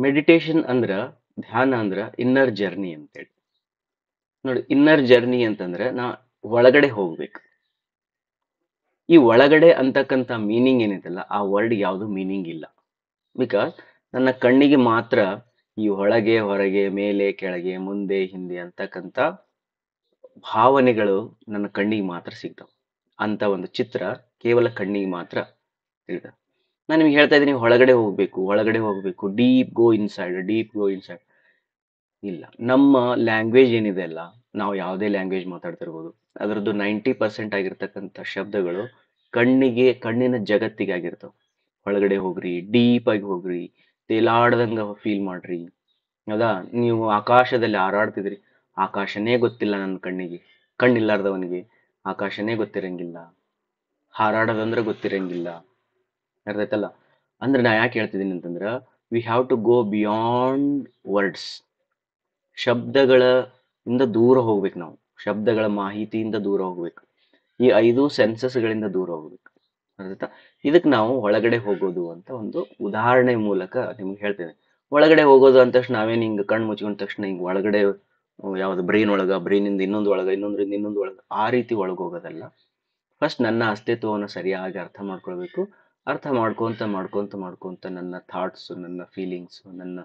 Meditation ಅಂದ್ರ ಧ್ಯಾನ ಅಂದ್ರ ಇನ್ನರ್ ಜರ್ನಿ ಅಂತೇಳಿ. ನೋಡಿ, ಇನ್ನರ್ ಜರ್ನಿ ಅಂತಂದ್ರೆ ನಾ ಒಳಗಡೆ ಹೋಗ್ಬೇಕು. ಈ ಒಳಗಡೆ ಅಂತಕ್ಕಂಥ ಮೀನಿಂಗ್ ಏನೈತಲ್ಲ, ಆ ವರ್ಡ್ ಯಾವುದು ಮೀನಿಂಗ್ ಇಲ್ಲ. ಬಿಕಾಸ್ ನನ್ನ ಕಣ್ಣಿಗೆ ಮಾತ್ರ ಈ ಒಳಗೆ ಹೊರಗೆ ಮೇಲೆ ಕೆಳಗೆ ಮುಂದೆ ಹಿಂದೆ ಅಂತಕ್ಕಂಥ ಭಾವನೆಗಳು ನನ್ನ ಕಣ್ಣಿಗೆ ಮಾತ್ರ ಸಿಗ್ತಾವ. ಅಂತ ಒಂದು ಚಿತ್ರ ಕೇವಲ ಕಣ್ಣಿಗೆ ಮಾತ್ರ ಸಿಗ್ತಾವ. ನಾನು ನಿಮ್ಗೆ ಹೇಳ್ತಾ ಇದ್ದೀನಿ, ಒಳಗಡೆ ಹೋಗ್ಬೇಕು, ಒಳಗಡೆ ಹೋಗ್ಬೇಕು, deep go inside, deep go inside. ಇಲ್ಲ, ನಮ್ಮ ಲ್ಯಾಂಗ್ವೇಜ್ ಏನಿದೆ ಅಲ್ಲ, ನಾವು ಯಾವುದೇ ಲ್ಯಾಂಗ್ವೇಜ್ ಮಾತಾಡ್ತಿರ್ಬೋದು, ಅದರದ್ದು 90% ಆಗಿರ್ತಕ್ಕಂಥ ಶಬ್ದಗಳು ಕಣ್ಣಿನ ಜಗತ್ತಿಗೆ ಆಗಿರ್ತಾವ. ಒಳಗಡೆ ಹೋಗ್ರಿ, ಡೀಪ್ ಆಗಿ ಹೋಗ್ರಿ, ತೇಲಾಡ್ದಂಗ ಫೀಲ್ ಮಾಡ್ರಿ. ಹೌದಾ? ನೀವು ಆಕಾಶದಲ್ಲಿ ಹಾರಾಡ್ತಿದ್ರಿ, ಆಕಾಶನೇ ಗೊತ್ತಿಲ್ಲ ನನ್ನ ಕಣ್ಣಿಗೆ. ಕಣ್ಣಿಲ್ಲಾರ್ದವನಿಗೆ ಆಕಾಶನೇ ಗೊತ್ತಿರಂಗಿಲ್ಲ, ಹಾರಾಡೋದಂದ್ರೆ ಗೊತ್ತಿರಂಗಿಲ್ಲ. ಅರ್ಥ ಆಯ್ತಲ್ಲ? ಅಂದ್ರೆ ನಾ ಯಾಕೆ ಹೇಳ್ತಿದ್ದೀನಿ ಅಂತಂದ್ರೆ, we have to go beyond words. ಶಬ್ದಗಳ ಇಂದ ದೂರ ಹೋಗ್ಬೇಕು ನಾವು. ಶಬ್ದಗಳ ಮಾಹಿತಿಯಿಂದ ದೂರ ಹೋಗ್ಬೇಕು. ಈ 5 ಸೆನ್ಸಸ್ಗಳಿಂದ ದೂರ ಹೋಗ್ಬೇಕು. ಅರ್ಥ? ಇದಕ್ಕೆ ನಾವು ಒಳಗಡೆ ಹೋಗೋದು ಅಂತ ಒಂದು ಉದಾಹರಣೆ ಮೂಲಕ ನಿಮ್ಗೆ ಹೇಳ್ತೇನೆ. ಒಳಗಡೆ ಹೋಗೋದು ಅಂದ ತಕ್ಷಣ ನಾವೇನು ಹಿಂಗೆ ಕಣ್ಣು ಮುಚ್ಕೊಂಡ ತಕ್ಷಣ ಹಿಂಗೆ ಒಳಗಡೆ ಯಾವ್ದು ಬ್ರೈನ್ ಒಳಗ, ಬ್ರೈನಿಂದ ಇನ್ನೊಂದು ಒಳಗ, ಇನ್ನೊಂದ್ರಿಂದ ಇನ್ನೊಂದು ಒಳಗ, ಆ ರೀತಿ ಒಳಗೋಗೋದಲ್ಲ. ಫಸ್ಟ್ ನನ್ನ ಅಸ್ತಿತ್ವವನ್ನು ಸರಿಯಾಗಿ ಅರ್ಥ ಮಾಡ್ಕೊಳ್ಬೇಕು. ಅರ್ಥ ಮಾಡ್ಕೊಂತ ಮಾಡ್ಕೊಂತ ಮಾಡ್ಕೊಂತ ನನ್ನ ಥಾಟ್ಸ್, ನನ್ನ ಫೀಲಿಂಗ್ಸ್, ನನ್ನ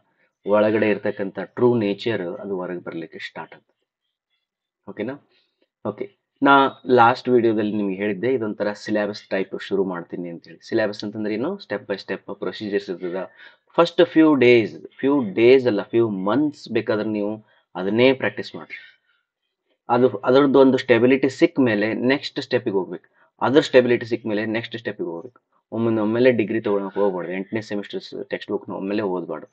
ಒಳಗಡೆ ಇರ್ತಕ್ಕಂಥ ಟ್ರೂ ನೇಚರ್ ಅದು ಹೊರಗೆ ಬರಲಿಕ್ಕೆ ಸ್ಟಾರ್ಟ್ ಆಗ್ತದೆ. ಓಕೆನಾ? ಓಕೆ. ನಾ ಲಾಸ್ಟ್ ವಿಡಿಯೋದಲ್ಲಿ ನಿಮ್ಗೆ ಹೇಳಿದ್ದೆ, ಇದೊಂಥರ ಸಿಲೆಬಸ್ ಟೈಪ್ ಶುರು ಮಾಡ್ತೀನಿ ಅಂತ ಹೇಳಿ. ಸಿಲೆಬಸ್ ಅಂತಂದ್ರೆ ಏನು? ಸ್ಟೆಪ್ ಬೈ ಸ್ಟೆಪ್ ಪ್ರೊಸೀಜರ್ಸ್ ಇರ್ತದ. ಫಸ್ಟ್ ಫ್ಯೂ ಡೇಸ್ ಅಲ್ಲ, ಫ್ಯೂ ಮಂತ್ಸ್ ಬೇಕಾದ್ರೆ ನೀವು ಅದನ್ನೇ ಪ್ರಾಕ್ಟೀಸ್ ಮಾಡ್ರಿ. ಅದರದ್ದು ಒಂದು ಸ್ಟೆಬಿಲಿಟಿ ಸಿಕ್ಕ ಮೇಲೆ ನೆಕ್ಸ್ಟ್ ಸ್ಟೆಪ್ಪಿಗೆ ಹೋಗ್ಬೇಕು. ಅದ್ರ ಸ್ಟೆಬಿಲಿಟಿ ಸಿಕ್ಕ ಮೇಲೆ ನೆಕ್ಸ್ಟ್ ಸ್ಟೆಪ್ಪಿಗೆ ಹೋಗ್ಬೇಕು. ಒಮ್ಮೆಲೆ ಡಿಗ್ರಿ ತಗೊಳಕ್ ಹೋಗ್ಬಾರ್ದು. 8ನೇ ಸೆಮಿಸ್ಟರ್ ಟೆಕ್ಸ್ಟ್ ಬುಕ್ನ ಒಮ್ಮೆಲೆ ಓದ್ಬಾರ್ದು.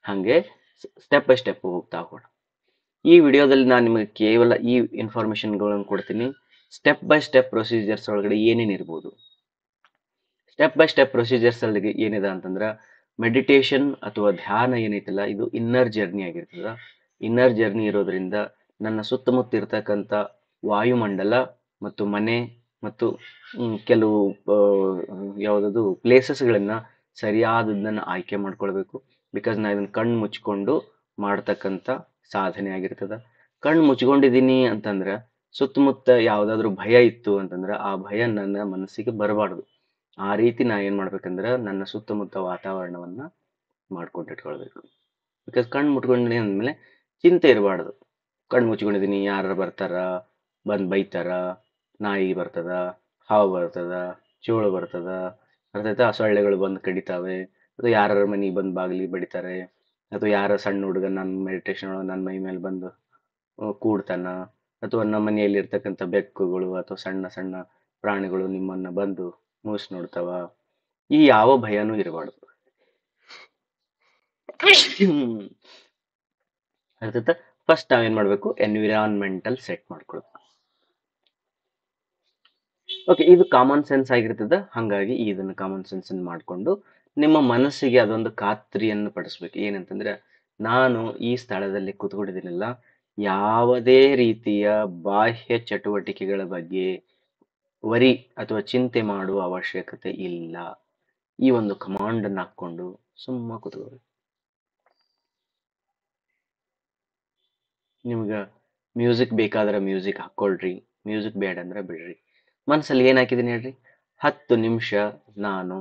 ಹಾಗೆ ಸ್ಟೆಪ್ ಬೈ ಸ್ಟೆಪ್ ಹೋಗ್ತಾ ಹೋಗೋಣ. ಈ ವಿಡಿಯೋದಲ್ಲಿ ನಾನು ನಿಮಗೆ ಕೇವಲ ಈ ಇನ್ಫಾರ್ಮೇಶನ್ಗಳನ್ನು ಕೊಡ್ತೀನಿ. ಸ್ಟೆಪ್ ಬೈ ಸ್ಟೆಪ್ ಪ್ರೊಸೀಜರ್ಸ್ ಒಳಗಡೆ ಏನೇನು ಇರ್ಬೋದು. ಸ್ಟೆಪ್ ಬೈ ಸ್ಟೆಪ್ ಪ್ರೊಸೀಜರ್ಸ್ ಅಲ್ಲಿ ಏನಿದೆ ಅಂತಂದ್ರೆ, ಮೆಡಿಟೇಷನ್ ಅಥವಾ ಧ್ಯಾನ ಏನೈತಲ್ಲ, ಇದು ಇನ್ನರ್ ಜರ್ನಿ ಆಗಿರ್ತದ. ಇನ್ನರ್ ಜರ್ನಿ ಇರೋದ್ರಿಂದ ನನ್ನ ಸುತ್ತಮುತ್ತ ಇರ್ತಕ್ಕಂಥ ವಾಯುಮಂಡಲ ಮತ್ತು ಮನೆ ಮತ್ತು ಕೆಲವು ಯಾವುದದು ಪ್ಲೇಸಸ್ಗಳನ್ನ ಸರಿಯಾದದನ್ನ ಆಯ್ಕೆ ಮಾಡ್ಕೊಳ್ಬೇಕು. ಬಿಕಾಸ್ ನಾ ಇದನ್ನ ಕಣ್ಣು ಮುಚ್ಕೊಂಡು ಮಾಡ್ತಕ್ಕಂಥ ಸಾಧನೆ ಆಗಿರ್ತದ. ಕಣ್ಣು ಮುಚ್ಕೊಂಡಿದ್ದೀನಿ ಅಂತಂದ್ರೆ ಸುತ್ತಮುತ್ತ ಯಾವುದಾದ್ರೂ ಭಯ ಇತ್ತು ಅಂತಂದ್ರೆ ಆ ಭಯ ನನ್ನ ಮನಸ್ಸಿಗೆ ಬರಬಾರ್ದು. ಆ ರೀತಿ ನಾ ಏನ್ ಮಾಡ್ಬೇಕಂದ್ರೆ ನನ್ನ ಸುತ್ತಮುತ್ತ ವಾತಾವರಣವನ್ನ ಮಾಡ್ಕೊಂಡಿಟ್ಕೊಳ್ಬೇಕು. ಬಿಕಾಸ್ ಕಣ್ಣು ಮುಟ್ಕೊಂಡಿದ್ದೀನಿ ಅಂದ್ಮೇಲೆ ಚಿಂತೆ ಇರಬಾರ್ದು. ಕಣ್ಣು ಮುಚ್ಕೊಂಡಿದ್ದೀನಿ, ಯಾರು ಬರ್ತಾರ, ಬಂದು ಬೈತಾರ, ನಾಯಿ ಬರ್ತದ, ಹಾವು ಬರ್ತದ, ಚೋಳು ಬರ್ತದ, ಅರ್ಥಾಯ್ತಾ? ಸೊಳ್ಳೆಗಳು ಬಂದು ಕಡಿತಾವೆ, ಅಥವಾ ಯಾರ ಮನೆಗೆ ಬಂದು ಬಾಗಿಲಿಗೆ ಬಡಿತಾರೆ, ಅಥವಾ ಯಾರ ಸಣ್ಣ ಹುಡುಗ ನನ್ನ ಮೆಡಿಟೇಷನ್ ಒಳಗೆ ನನ್ನ ಮೈ ಮೇಲೆ ಬಂದು ಕೂಡ್ತಾನ, ಅಥವಾ ನಮ್ಮ ಮನೆಯಲ್ಲಿ ಇರ್ತಕ್ಕಂಥ ಬೆಕ್ಕುಗಳು ಅಥವಾ ಸಣ್ಣ ಸಣ್ಣ ಪ್ರಾಣಿಗಳು ನಿಮ್ಮನ್ನ ಬಂದು ಮೂಸ್ ನೋಡ್ತಾವ. ಈ ಯಾವ ಭಯನೂ ಇರಬಾರ್ದು. ಅರ್ಥಾಯ್ತಾ? ಫಸ್ಟ್ ನಾವೇನ್ ಮಾಡ್ಬೇಕು? ಎನ್ವಿರಾನ್ಮೆಂಟಲ್ ಸೆಟ್ ಮಾಡ್ಕೊಳ್ಬೇಕು. ಓಕೆ, ಇದು ಕಾಮನ್ ಸೆನ್ಸ್ ಆಗಿರ್ತದ. ಹಾಗಾಗಿ ಇದನ್ನು ಕಾಮನ್ ಸೆನ್ಸ್ ಮಾಡಿಕೊಂಡು ನಿಮ್ಮ ಮನಸ್ಸಿಗೆ ಅದೊಂದು ಖಾತ್ರಿಯನ್ನು ಪಡಿಸ್ಬೇಕು. ಏನಂತಂದ್ರೆ, ನಾನು ಈ ಸ್ಥಳದಲ್ಲಿ ಕೂತ್ಕೊಂಡಿದ್ದೀನಲ್ಲ, ಯಾವುದೇ ರೀತಿಯ ಬಾಹ್ಯ ಚಟುವಟಿಕೆಗಳ ಬಗ್ಗೆ ವರಿ ಅಥವಾ ಚಿಂತೆ ಮಾಡುವ ಅವಶ್ಯಕತೆ ಇಲ್ಲ. ಈ ಒಂದು ಕಮಾಂಡ್ ಅನ್ನು ಹಾಕೊಂಡು ಸುಮ್ಮ ಕೂತ್ಕೋಬೇಕು. ನಿಮ್ಗೆ ಮ್ಯೂಸಿಕ್ ಬೇಕಾದ್ರೆ ಮ್ಯೂಸಿಕ್ ಹಾಕೊಳ್ರಿ, ಮ್ಯೂಸಿಕ್ ಬೇಡ ಅಂದ್ರೆ ಬಿಡ್ರಿ. ಮನಸ್ಸಲ್ಲಿ ಏನ್ ಹಾಕಿದ್ದೀನಿ ಹೇಳ್ರಿ? 10 ನಿಮಿಷ ನಾನು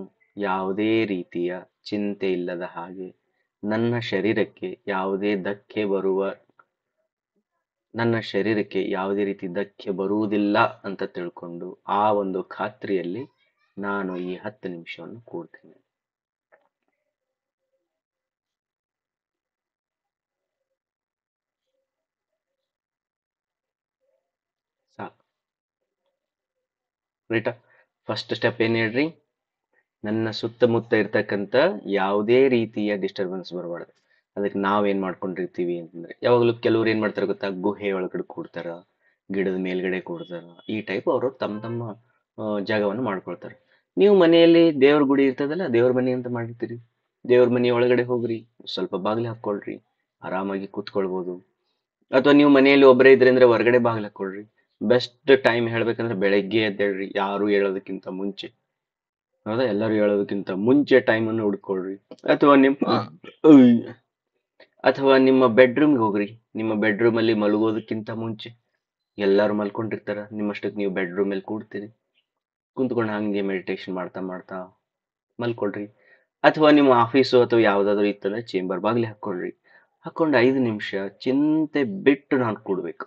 ಯಾವುದೇ ರೀತಿಯ ಚಿಂತೆ ಇಲ್ಲದ ಹಾಗೆ, ನನ್ನ ಶರೀರಕ್ಕೆ ಯಾವುದೇ ರೀತಿ ಧಕ್ಕೆ ಬರುವುದಿಲ್ಲ ಅಂತ ತಿಳ್ಕೊಂಡು ಆ ಒಂದು ಖಾತ್ರಿಯಲ್ಲಿ ನಾನು ಈ 10 ನಿಮಿಷವನ್ನು ಕೂಡ್ತೀನಿ. ಸಾಕು. ರೈಟಾ? ಫಸ್ಟ್ ಸ್ಟೆಪ್ ಏನ್ ಹೇಳ್ರಿ? ನನ್ನ ಸುತ್ತಮುತ್ತ ಇರ್ತಕ್ಕಂಥ ಯಾವುದೇ ರೀತಿಯ ಡಿಸ್ಟರ್ಬೆನ್ಸ್ ಬರಬಾರ್ದು. ಅದಕ್ಕೆ ನಾವೇನ್ ಮಾಡ್ಕೊಂಡಿರ್ತೀವಿ ಅಂತಂದ್ರೆ, ಯಾವಾಗಲೂ ಕೆಲವ್ರು ಏನ್ ಮಾಡ್ತಾರೆ ಗೊತ್ತಾ? ಗುಹೆ ಒಳಗಡೆ ಕೂಡ್ತಾರ, ಗಿಡದ ಮೇಲ್ಗಡೆ ಕೂಡ್ತಾರ. ಈ ಟೈಪ್ ಅವರು ತಮ್ಮ ಜಾಗವನ್ನು ಮಾಡ್ಕೊಳ್ತಾರೆ. ನೀವು ಮನೆಯಲ್ಲಿ ದೇವ್ರ ಗುಡಿ ಇರ್ತದಲ್ಲ, ದೇವ್ರ ಮನೆ ಅಂತ ಮಾಡಿರ್ತೀರಿ. ದೇವ್ರ ಮನೆ ಒಳಗಡೆ ಹೋಗ್ರಿ, ಸ್ವಲ್ಪ ಬಾಗಿಲು ಹಾಕೊಳ್ರಿ, ಆರಾಮಾಗಿ ಕೂತ್ಕೊಳ್ಬೋದು. ಅಥವಾ ನೀವು ಮನೆಯಲ್ಲಿ ಒಬ್ಬರೇ ಇದ್ರಿ ಅಂದ್ರೆ ಹೊರಗಡೆ ಬಾಗಿಲು ಹಾಕೊಳ್ರಿ. ಬೆಸ್ಟ್ ಟೈಮ್ ಹೇಳ್ಬೇಕಂದ್ರೆ ಬೆಳಗ್ಗೆ ಎದ್ದೇಳ್ರಿ, ಯಾರು ಹೇಳೋದಕ್ಕಿಂತ ಮುಂಚೆ. ಹೌದಾ? ಎಲ್ಲರೂ ಹೇಳೋದಕ್ಕಿಂತ ಮುಂಚೆ ಟೈಮನ್ನು ಹುಡ್ಕೊಳ್ರಿ. ಅಥವಾ ಹಾ. ಉಯ್. ಅಥವಾ ನಿಮ್ಮ ಬೆಡ್ರೂಮ್ಗೆ ಹೋಗ್ರಿ. ನಿಮ್ಮ ಬೆಡ್ರೂಮ್ ಅಲ್ಲಿ ಮಲಗೋದಕ್ಕಿಂತ ಮುಂಚೆ ಎಲ್ಲರೂ ಮಲ್ಕೊಂಡಿರ್ತಾರ, ನಿಮ್ಮಷ್ಟಕ್ಕೆ ನೀವು ಬೆಡ್ರೂಮ್ ಅಲ್ಲಿ ಕೂಡ್ತೀರಿ, ಕುಂತ್ಕೊಂಡು ಹಂಗೆ ಮೆಡಿಟೇಷನ್ ಮಾಡ್ತಾ ಮಾಡ್ತಾ ಮಲ್ಕೊಳ್ರಿ. ಅಥವಾ ನಿಮ್ಮ ಆಫೀಸು ಅಥವಾ ಯಾವ್ದಾದ್ರು ಇತ್ತಂದ್ರೆ ಚೇಂಬರ್ ಬಾಗ್ಲಿ ಹಾಕೊಳ್ರಿ. ಹಾಕೊಂಡು 5 ನಿಮಿಷ ಚಿಂತೆ ಬಿಟ್ಟು ನಾನು ಕೂಡ್ಬೇಕು.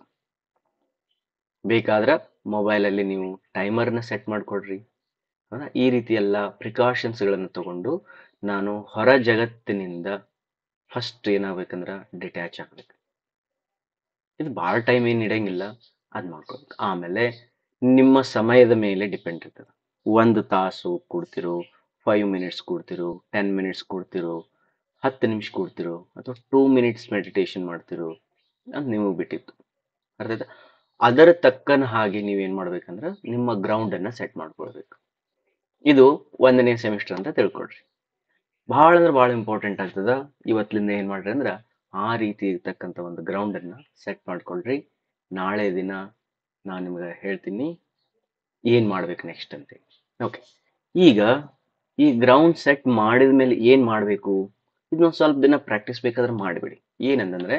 ಬೇಕಾದ್ರೆ ಮೊಬೈಲಲ್ಲಿ ನೀವು ಟೈಮರ್ನ ಸೆಟ್ ಮಾಡ್ಕೊಳ್ರಿ. ಈ ರೀತಿ ಎಲ್ಲ ಪ್ರಿಕಾಷನ್ಸ್ಗಳನ್ನು ತಗೊಂಡು ನಾನು ಹೊರ ಜಗತ್ತಿನಿಂದ ಫಸ್ಟ್ ಏನಾಗ್ಬೇಕಂದ್ರ ಡಿಟ್ಯಾಚ್ ಆಗ್ಬೇಕು. ಇದು ಭಾಳ ಟೈಮ್ ಏನು ಇಡಂಗಿಲ್ಲ, ಅದು ಮಾಡ್ಕೊಬೇಕು. ಆಮೇಲೆ ನಿಮ್ಮ ಸಮಯದ ಮೇಲೆ ಡಿಪೆಂಡ್ ಇರ್ತದೆ. 1 ತಾಸು ಕೂಡ್ತಿರೋ, 5 ಮಿನಿಟ್ಸ್ ಕೂಡ್ತಿರೋ, 10 ಮಿನಿಟ್ಸ್ ಕೂಡ್ತಿರೋ, 10 ನಿಮಿಷ ಕೂಡ್ತಿರೋ, ಅಥವಾ 2 ಮಿನಿಟ್ಸ್ ಮೆಡಿಟೇಷನ್ ಮಾಡ್ತಿರೋ, ಅದು ನಿಮಗೆ ಬಿಟ್ಟಿತ್ತು. ಅರ್ಥ ಆಯ್ತಾ? ಅದರ ತಕ್ಕನ ಹಾಗೆ ನೀವೇನ್ ಮಾಡ್ಬೇಕಂದ್ರೆ ನಿಮ್ಮ ಗ್ರೌಂಡನ್ನು ಸೆಟ್ ಮಾಡ್ಕೊಳ್ಬೇಕು. ಇದು 1ನೇ ಸೆಮಿಸ್ಟರ್ ಅಂತ ತಿಳ್ಕೊಳ್ರಿ. ಭಾಳ ಅಂದ್ರೆ ಭಾಳ ಇಂಪಾರ್ಟೆಂಟ್ ಆಗ್ತದ. ಇವತ್ತಿಂದ ಏನ್ ಮಾಡ್ರಿ ಅಂದ್ರೆ ಆ ರೀತಿ ಇರ್ತಕ್ಕಂಥ ಒಂದು ಗ್ರೌಂಡನ್ನು ಸೆಟ್ ಮಾಡ್ಕೊಳ್ರಿ. ನಾಳೆ ದಿನ ನಾನು ನಿಮ್ಗೆ ಹೇಳ್ತೀನಿ ಏನ್ ಮಾಡ್ಬೇಕು ನೆಕ್ಸ್ಟ್ ಅಂತೇಳಿ. ಓಕೆ, ಈಗ ಈ ಗ್ರೌಂಡ್ ಸೆಟ್ ಮಾಡಿದ ಮೇಲೆ ಏನ್ ಮಾಡಬೇಕು, ಇದನ್ನೊಂದು ಸ್ವಲ್ಪ ದಿನ ಪ್ರಾಕ್ಟೀಸ್ ಬೇಕಾದ್ರೆ ಮಾಡಿಬಿಡಿ. ಏನಂತಂದ್ರೆ,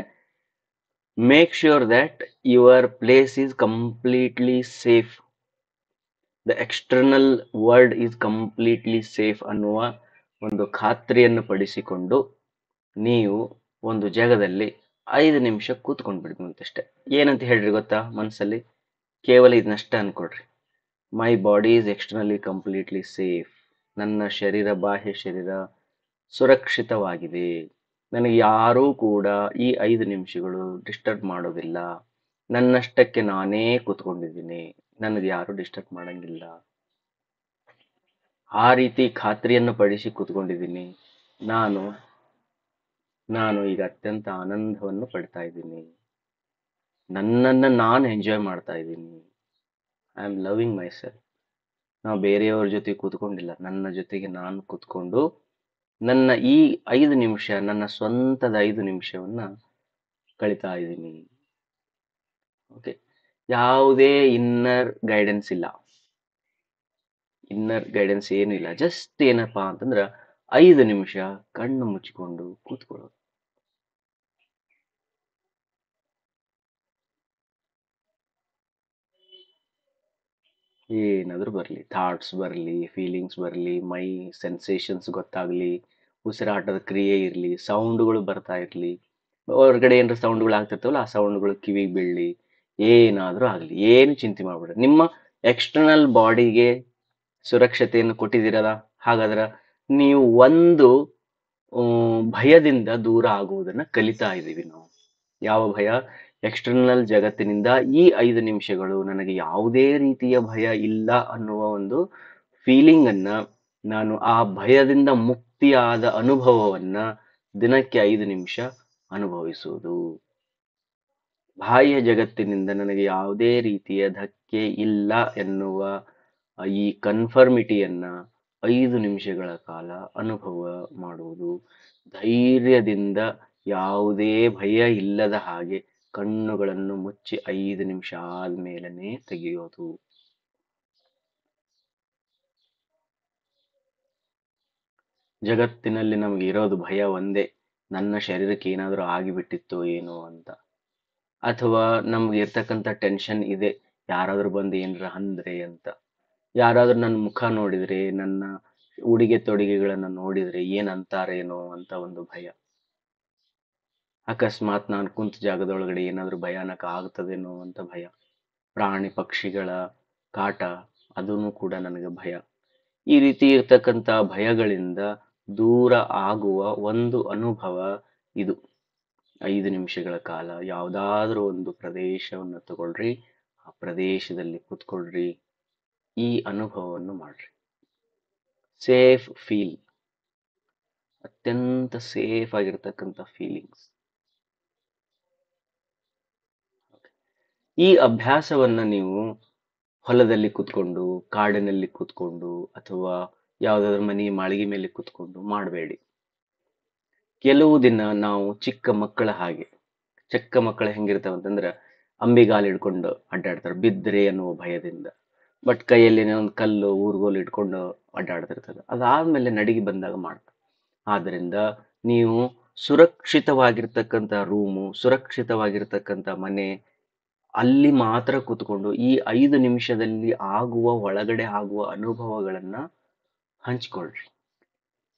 make sure that your place is completely safe, the external world is completely safe ಅನ್ನುವ ಒಂದು ಖಾತ್ರಿಯನ್ನು ಪಡಿಸಿಕೊಂಡು ನೀವು ಒಂದು ಜಾಗದಲ್ಲಿ 5 ನಿಮಿಷ ಕೂತ್ಕೊಂಡ್ಬಿಡ್ತಂತಷ್ಟೆ. ಏನಂತ ಹೇಳ್ರಿ ಗೊತ್ತಾ? ಮನಸ್ಸಲ್ಲಿ ಕೇವಲ ಇದನ್ನಷ್ಟೇ ಅನ್ಕೊಡ್ರಿ. My body is externally completely safe. ನನ್ನ ಶರೀರ, ಬಾಹ್ಯ ಶರೀರ ಸುರಕ್ಷಿತವಾಗಿದೆ. ನನಗೆ ಯಾರೂ ಕೂಡ ಈ 5 ನಿಮಿಷಗಳು ಡಿಸ್ಟರ್ಬ್ ಮಾಡೋದಿಲ್ಲ. ನನ್ನಷ್ಟಕ್ಕೆ ನಾನೇ ಕೂತ್ಕೊಂಡಿದ್ದೀನಿ, ನನಗೆ ಯಾರು ಡಿಸ್ಟರ್ಬ್ ಮಾಡಂಗಿಲ್ಲ. ಆ ರೀತಿ ಖಾತ್ರಿಯನ್ನು ಪಡಿಸಿ ಕೂತ್ಕೊಂಡಿದ್ದೀನಿ. ನಾನು ನಾನು ಈಗ ಅತ್ಯಂತ ಆನಂದವನ್ನು ಪಡ್ತಾ ಇದ್ದೀನಿ. ನನ್ನನ್ನು ನಾನು ಎಂಜಾಯ್ ಮಾಡ್ತಾ ಇದ್ದೀನಿ. I am loving my self. ನಾವು ಬೇರೆಯವ್ರ ಜೊತೆ ಕೂತ್ಕೊಂಡಿಲ್ಲ, ನನ್ನ ಜೊತೆಗೆ ನಾನು ಕೂತ್ಕೊಂಡು ನನ್ನ ಈ 5 ನಿಮಿಷ, ನನ್ನ ಸ್ವಂತದ 5 ನಿಮಿಷವನ್ನ ಕಳಿತಾ ಇದ್ದೀನಿ. ಓಕೆ, ಯಾವುದೇ ಇನ್ನರ್ ಗೈಡೆನ್ಸ್ ಇಲ್ಲ, ಇನ್ನರ್ ಗೈಡೆನ್ಸ್ ಏನೂ ಇಲ್ಲ. ಜಸ್ಟ್ ಏನಪ್ಪಾ ಅಂತಂದ್ರೆ 5 ನಿಮಿಷ ಕಣ್ಣು ಮುಚ್ಚಿಕೊಂಡು ಕೂತ್ಕೊಳ್ಳೋದು. ಏನಾದರೂ ಬರಲಿ, ಥಾಟ್ಸ್ ಬರಲಿ, ಫೀಲಿಂಗ್ಸ್ ಬರಲಿ, ಮೈ ಸೆನ್ಸೇಷನ್ಸ್ ಗೊತ್ತಾಗಲಿ, ಉಸಿರಾಟದ ಕ್ರಿಯೆ ಇರಲಿ, ಸೌಂಡ್ಗಳು ಬರ್ತಾ ಇರಲಿ, ಹೊರಗಡೆ ಏನಾರ ಸೌಂಡ್ಗಳು ಆಗ್ತಿರ್ತಾವಲ್ಲ ಆ ಸೌಂಡ್ಗಳು ಕಿವಿಗೆ ಬೀಳಲಿ, ಏನಾದರೂ ಆಗಲಿ, ಏನು ಚಿಂತೆ ಮಾಡ್ಬೇಡ್ರಿ. ನಿಮ್ಮ ಎಕ್ಸ್ಟರ್ನಲ್ ಬಾಡಿಗೆ ಸುರಕ್ಷತೆಯನ್ನು ಕೊಟ್ಟಿದ್ದೀರಲ್ಲ, ಹಾಗಾದ್ರೆ ನೀವು ಒಂದು ಭಯದಿಂದ ದೂರ ಆಗುವುದನ್ನು ಕಲಿತಾ ಇದ್ದೀವಿ ನಾವು. ಯಾವ ಭಯ? ಎಕ್ಸ್ಟರ್ನಲ್ ಜಗತ್ತಿನಿಂದ ಈ 5 ನಿಮಿಷಗಳು ನನಗೆ ಯಾವುದೇ ರೀತಿಯ ಭಯ ಇಲ್ಲ ಅನ್ನುವ ಒಂದು ಫೀಲಿಂಗ್ ಅನ್ನ, ನಾನು ಆ ಭಯದಿಂದ ಮುಕ್ತಿಯಾದ ಅನುಭವವನ್ನ ದಿನಕ್ಕೆ 5 ನಿಮಿಷ ಅನುಭವಿಸುವುದು. ಬಾಹ್ಯ ಜಗತ್ತಿನಿಂದ ನನಗೆ ಯಾವುದೇ ರೀತಿಯ ಧಕ್ಕೆ ಇಲ್ಲ ಎನ್ನುವ ಈ ಕನ್ಫರ್ಮಿಟಿಯನ್ನ 5 ನಿಮಿಷಗಳ ಕಾಲ ಅನುಭವ ಮಾಡುವುದು. ಧೈರ್ಯದಿಂದ ಯಾವುದೇ ಭಯ ಇಲ್ಲದ ಹಾಗೆ ಕಣ್ಣುಗಳನ್ನು ಮುಚ್ಚಿ 5 ನಿಮಿಷ ಆದ್ಮೇಲನೆ ತೆಗೆಯೋದು. ಜಗತ್ತಿನಲ್ಲಿ ನಮಗೆ ಇರೋದು ಭಯ ಒಂದೇ, ನನ್ನ ಶರೀರಕ್ಕೆ ಏನಾದರೂ ಆಗಿಬಿಟ್ಟಿತ್ತೋ ಏನೋ ಅಂತ. ಅಥವಾ ನಮ್ಗೆ ಇರ್ತಕ್ಕಂಥ ಟೆನ್ಷನ್ ಇದೆ, ಯಾರಾದ್ರೂ ಬಂದು ಏನಾರ ಅಂದ್ರೆ ಅಂತ. ಯಾರಾದ್ರೂ ನನ್ನ ಮುಖ ನೋಡಿದ್ರೆ, ನನ್ನ ಉಡುಗೆ ತೊಡುಗೆಗಳನ್ನ ನೋಡಿದ್ರೆ ಏನ್ ಅಂತಾರೇನೋ ಅಂತ ಒಂದು ಭಯ. ಅಕಸ್ಮಾತ್ ನಾನು ಕುಂತ ಜಾಗದೊಳಗಡೆ ಏನಾದ್ರೂ ಭಯಾನಕ ಆಗ್ತದೇನೋ ಅಂತ ಭಯ. ಪ್ರಾಣಿ ಪಕ್ಷಿಗಳ ಕಾಟ, ಅದೂ ಕೂಡ ನನಗೆ ಭಯ. ಈ ರೀತಿ ಇರ್ತಕ್ಕಂಥ ಭಯಗಳಿಂದ ದೂರ ಆಗುವ ಒಂದು ಅನುಭವ ಇದು. 5 ನಿಮಿಷಗಳ ಕಾಲ ಯಾವುದಾದ್ರೂ ಒಂದು ಪ್ರದೇಶವನ್ನು ತಗೊಳ್ರಿ, ಆ ಪ್ರದೇಶದಲ್ಲಿ ಕೂತ್ಕೊಳ್ರಿ, ಈ ಅನುಭವವನ್ನು ಮಾಡ್ರಿ. ಸೇಫ್ ಫೀಲ್, ಅತ್ಯಂತ ಸೇಫ್ ಆಗಿರ್ತಕ್ಕಂಥ ಫೀಲಿಂಗ್ಸ್. ಈ ಅಭ್ಯಾಸವನ್ನ ನೀವು ಹೊಲದಲ್ಲಿ ಕೂತ್ಕೊಂಡು, ಕಾಡಿನಲ್ಲಿ ಕೂತ್ಕೊಂಡು, ಅಥವಾ ಯಾವುದಾದ್ರೂ ಮನೆ ಮಾಳಿಗೆ ಮೇಲೆ ಕೂತ್ಕೊಂಡು ಮಾಡಬೇಡಿ. ಕೆಲವು ದಿನ ನಾವು ಚಿಕ್ಕ ಮಕ್ಕಳ ಹಾಗೆ, ಚಿಕ್ಕ ಮಕ್ಕಳು ಹೆಂಗಿರ್ತಾವ ಅಂತಂದ್ರೆ ಅಂಬಿಗಾಲು ಹಿಡ್ಕೊಂಡು ಅಡ್ಡಾಡ್ತಾರೆ ಬಿದ್ರೆ ಅನ್ನುವ ಭಯದಿಂದ. ಬಟ್ ಕೈಯಲ್ಲಿ ಒಂದು ಕಲ್ಲು ಊರುಗೋಲು ಇಟ್ಕೊಂಡು ಅಡ್ಡಾಡ್ತಿರ್ತದೆ. ಅದಾದ್ಮೇಲೆ ನಡಿಗೆ ಬಂದಾಗ ಮಾಡ್ತಾರೆ. ಆದ್ದರಿಂದ ನೀವು ಸುರಕ್ಷಿತವಾಗಿರ್ತಕ್ಕಂಥ ರೂಮು, ಸುರಕ್ಷಿತವಾಗಿರ್ತಕ್ಕಂಥ ಮನೆ, ಅಲ್ಲಿ ಮಾತ್ರ ಕೂತ್ಕೊಂಡು ಈ 5 ನಿಮಿಷದಲ್ಲಿ ಒಳಗಡೆ ಆಗುವ ಅನುಭವಗಳನ್ನ ಹಂಚ್ಕೊಳ್ರಿ.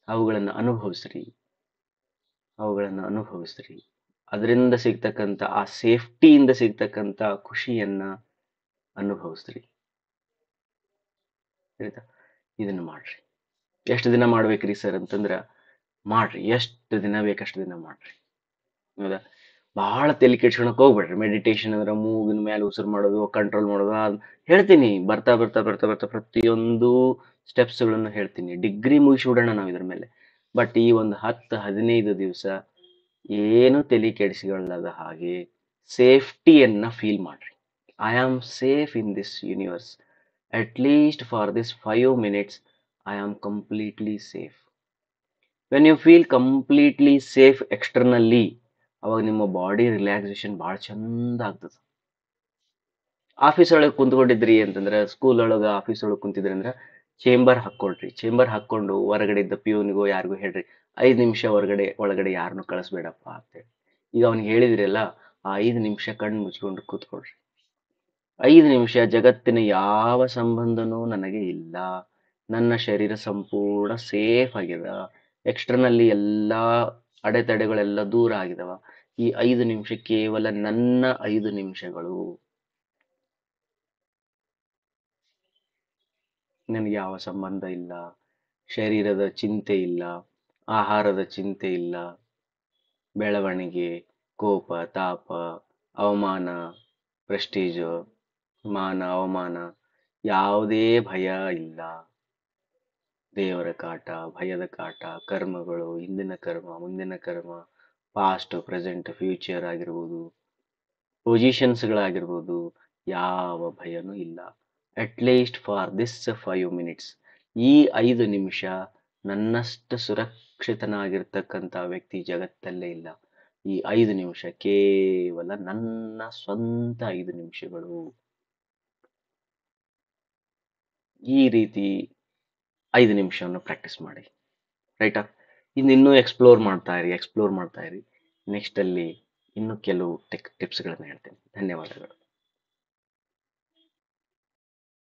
ಅವುಗಳನ್ನ ಅನುಭವಿಸ್ರಿ. ಅದರಿಂದ ಸಿಗ್ತಕ್ಕಂಥ ಆ ಸೇಫ್ಟಿಯಿಂದ ಸಿಗ್ತಕ್ಕಂಥ ಖುಷಿಯನ್ನ ಅನುಭವಿಸ್ರಿ. ಆಯ್ತಾ? ಇದನ್ನ ಮಾಡ್ರಿ. ಎಷ್ಟು ದಿನ ಮಾಡ್ಬೇಕ್ರಿ ಸರ್ ಅಂತಂದ್ರ ಮಾಡ್ರಿ, ಎಷ್ಟು ದಿನ ಬೇಕಷ್ಟು ದಿನ ಮಾಡ್ರಿ. ಹೌದಾ? ಬಹಳ ತಲೆ ಕೆಡ್ಸ್ಕೊಳಕ್ ಹೋಗ್ಬೇಡ್ರಿ. ಮೆಡಿಟೇಷನ್ ಅಂದ್ರೆ ಮೂಗಿನ ಮೇಲೆ ಉಸಿರು ಮಾಡೋದು, ಕಂಟ್ರೋಲ್ ಮಾಡೋದು, ಹೇಳ್ತೀನಿ. ಬರ್ತಾ ಬರ್ತಾ ಬರ್ತಾ ಬರ್ತಾ ಪ್ರತಿಯೊಂದು ಸ್ಟೆಪ್ಸ್ಗಳನ್ನು ಹೇಳ್ತೀನಿ. ಡಿಗ್ರಿ ಮುಗಿಸ್ಬಿಡೋಣ ನಾವು ಇದ್ರ ಮೇಲೆ. ಬಟ್ ಈ ಒಂದು 10-15 ದಿವಸ ಏನು ತಲೆ ಕೆಡಿಸಿಕೊಳ್ಳದ ಹಾಗೆ ಸೇಫ್ಟಿಯನ್ನ ಫೀಲ್ ಮಾಡ್ರಿ. I am safe in this universe. At least for this 5 minutes I am completely safe. When you feel completely safe externally, ಅವಾಗ ನಿಮ್ಮ ಬಾಡಿ ರಿಲ್ಯಾಕ್ಸೇಷನ್ ಭಾಳ ಚಂದ ಆಗ್ತದೆ. ಆಫೀಸ್ ಒಳಗೆ ಕುಂತ್ಕೊಂಡಿದ್ರಿ ಅಂತಂದ್ರೆ, ಸ್ಕೂಲ್ ಒಳಗೆ ಆಫೀಸ್ ಒಳಗೆ ಕುಂತಿದ್ರಿ ಅಂದ್ರೆ ಚೇಂಬರ್ ಹಾಕ್ಕೊಳ್ರಿ. ಚೇಂಬರ್ ಹಾಕ್ಕೊಂಡು ಹೊರಗಡೆ ಇದ್ದ ಪ್ಯೂನ್ಗೋ ಯಾರಿಗೂ ಹೇಳ್ರಿ, 5 ನಿಮಿಷ ಒಳಗಡೆ ಯಾರನ್ನು ಕಳಿಸ್ಬೇಡಪ್ಪ ಅಂತೇಳಿ. ಈಗ ಅವ್ನಿಗೆ ಹೇಳಿದ್ರಲ್ಲ, ಆ 5 ನಿಮಿಷ ಕಣ್ಣು ಮುಚ್ಕೊಂಡು ಕೂತ್ಕೊಳ್ರಿ. 5 ನಿಮಿಷ ಜಗತ್ತಿನ ಯಾವ ಸಂಬಂಧನೂ ನನಗೆ ಇಲ್ಲ, ನನ್ನ ಶರೀರ ಸಂಪೂರ್ಣ ಸೇಫ್ ಆಗ್ಯದ, ಎಕ್ಸ್ಟರ್ನಲ್ಲಿ ಎಲ್ಲಾ ಅಡೆತಡೆಗಳೆಲ್ಲ ದೂರ ಆಗಿದಾವ. ಈ 5 ನಿಮಿಷ ಕೇವಲ ನನ್ನ 5 ನಿಮಿಷಗಳು. ನನಗೆ ಯಾವ ಸಂಬಂಧ ಇಲ್ಲ, ಶರೀರದ ಚಿಂತೆ ಇಲ್ಲ, ಆಹಾರದ ಚಿಂತೆ ಇಲ್ಲ, ಬೆಳವಣಿಗೆ, ಕೋಪ, ತಾಪ, ಅವಮಾನ, ಪ್ರೆಸ್ಟೀಜ್, ಮಾನ ಅವಮಾನ, ಯಾವುದೇ ಭಯ ಇಲ್ಲ. ದೇವರ ಕಾಟ, ಭಯದ ಕಾಟ, ಕರ್ಮಗಳು, ಹಿಂದಿನ ಕರ್ಮ, ಮುಂದಿನ ಕರ್ಮ, ಪಾಸ್ಟ್, ಪ್ರೆಸೆಂಟ್, ಫ್ಯೂಚರ್ ಆಗಿರ್ಬೋದು, ಪೊಸಿಷನ್ಸ್ಗಳಾಗಿರ್ಬೋದು, ಯಾವ ಭಯನೂ ಇಲ್ಲ. At least for this 5 minutes, ಈ 5 ನಿಮಿಷ ನನ್ನಷ್ಟು ಸುರಕ್ಷಿತನಾಗಿರ್ತಕ್ಕಂಥ ವ್ಯಕ್ತಿ ಜಗತ್ತಲ್ಲೇ ಇಲ್ಲ. ಈ 5 ನಿಮಿಷ ಕೇವಲ ನನ್ನ ಸ್ವಂತ 5 ನಿಮಿಷಗಳು. ಈ ರೀತಿ 5 ನಿಮಿಷವನ್ನು ಪ್ರಾಕ್ಟೀಸ್ ಮಾಡಿ. ರೈಟಾ? ಇನ್ನೂ ಎಕ್ಸ್ಪ್ಲೋರ್ ಮಾಡ್ತಾ ಇರಿ. ನೆಕ್ಸ್ಟ್ ಅಲ್ಲಿ ಇನ್ನೂ ಕೆಲವು ಟಿಪ್ಸ್ಗಳನ್ನು ಹೇಳ್ತೇನೆ. ಧನ್ಯವಾದಗಳು.